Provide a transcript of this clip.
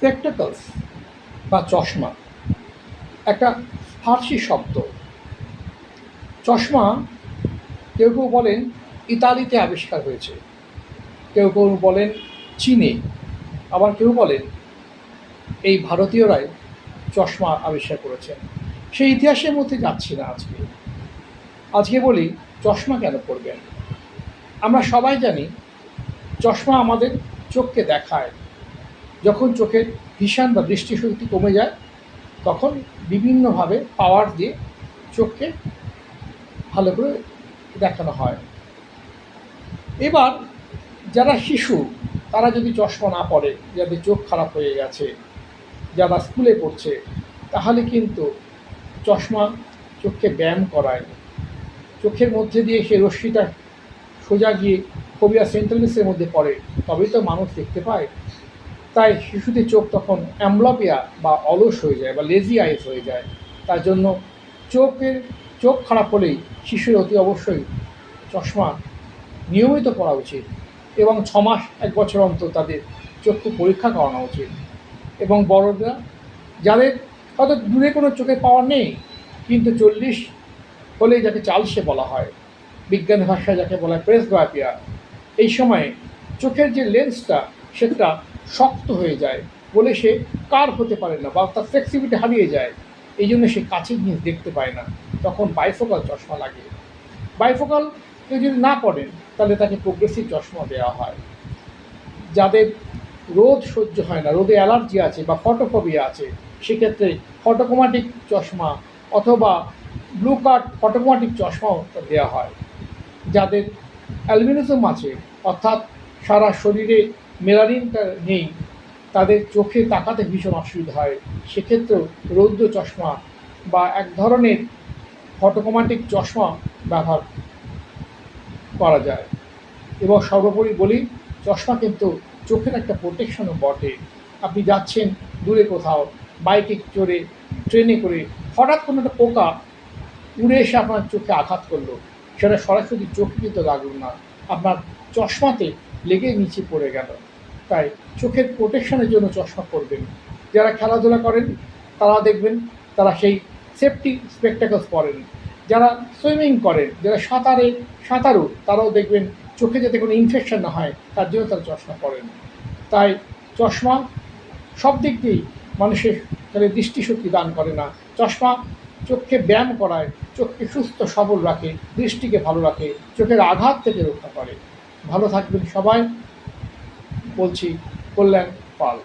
স্পেকটাকলস বা চশমা একটা ফার্সি শব্দ। চশমা কেউ কেউ বলেন ইতালিতে আবিষ্কার হয়েছে, কেউ কেউ বলেন চীনে, আবার কেউ বলেন এই ভারতীয়রাই চশমা আবিষ্কার করেছেন। সেই ইতিহাসের মধ্যে যাচ্ছি না আজকে। আজকে বলি চশমা কেন পরবেন। আমরা সবাই জানি চশমা আমাদের চোখকে দেখায়। যখন চোখের ভিশন বা দৃষ্টিশক্তি কমে যায় তখন বিভিন্নভাবে পাওয়ার দিয়ে চোখকে ভালো করে দেখানো হয়। এবার যারা শিশু তারা যদি চশমা না পরে, যাদের চোখ খারাপ হয়ে গেছে, যারা স্কুলে পড়ছে, তাহলে কিন্তু চশমা চোখকে ব্যায়াম করায়। চোখের মধ্যে দিয়ে সেই রশ্মিটা সোজা গিয়ে ফোবিয়া সেন্ট্রালিসের মধ্যে পড়ে, তবেই তো মানুষ দেখতে পায়। তাই শিশুদের চোখ তখন অ্যাম্বলপিয়া বা অলস হয়ে যায় বা লেজি আইস হয়ে যায়। তার জন্য চোখ খারাপ হলেই শিশুর অতি অবশ্যই চশমা নিয়মিত পরা উচিত এবং 6 মাস 1 বছর অন্তর তাদের চক্ষু পরীক্ষা করানো উচিত। এবং বড়রা যাদের হয়তো দূরে কোনো চোখের পাওয়ার নেই, কিন্তু 40 হলেই যাকে চালসে বলা হয়, বিজ্ঞান ভাষায় যাকে বলা হয় প্রেসবায়োপিয়া, এই সময়ে চোখের যে লেন্সটা সেটা শক্ত হয়ে যায় বলে সে কার্ভ হতে পারে না বা তার ফ্লেক্সিবিলিটি হারিয়ে যায়। এই জন্য সে কাছের জিনিস দেখতে পায় না, তখন বাইফোকাল চশমা লাগে। বাইফোকাল কেউ যদি না পড়েন তাহলে তাকে প্রোগ্রেসিভ চশমা দেওয়া হয়। যাদের রোদ সহ্য হয় না, রোদে অ্যালার্জি আছে বা ফটোফোবিয়া আছে, সেক্ষেত্রে ফটোক্রোমাটিক চশমা অথবা ব্লু কার্ট ফটোক্রোমাটিক চশমাও দেওয়া হয়। যাদের অ্যালবিনিজম আছে, অর্থাৎ সারা শরীরে মেলানিনটা নেই, তাদের চোখে তাকাতে ভীষণ অসুবিধা হয়, সেক্ষেত্রেও রৌদ্র চশমা বা এক ধরনের ফটোক্রোমাটিক চশমা ব্যবহার করা যায়। এবং সর্বোপরি বলি, চশমা কিন্তু চোখের একটা প্রোটেকশনও বটে। আপনি যাচ্ছেন দূরে কোথাও, বাইকে চড়ে, ট্রেনে করে, হঠাৎ কোনো একটা পোকা উড়ে এসে আপনার চোখে আঘাত করলো, সেটা সরাসরি চোখে কিন্তু লাগলো না, আপনার চশমাতে লেগে নিচে পড়ে গেল। তাই চোখের প্রোটেকশনের জন্য চশমা পরবেন। যারা খেলাধুলা করেন তারা দেখবেন তারা সেই সেফটি স্পেকটাকলস পরেন। যারা সুইমিং করেন, যারা সাঁতারু, তারাও দেখবেন চোখে যাতে কোনো ইনফেকশন না হয় তার জন্য তারা চশমা পরেন। তাই চশমা সব দিক দিয়েই মানুষের তাহলে দৃষ্টিশক্তি দান করে না, চশমা চোখকে ব্যায়াম করায়, চোখকে সুস্থ সবল রাখে, দৃষ্টিকে ভালো রাখে, চোখের আঘাত থেকে রক্ষা করে। ভালো থাকবেন সবাই। বলছি কল্যাণ পাল।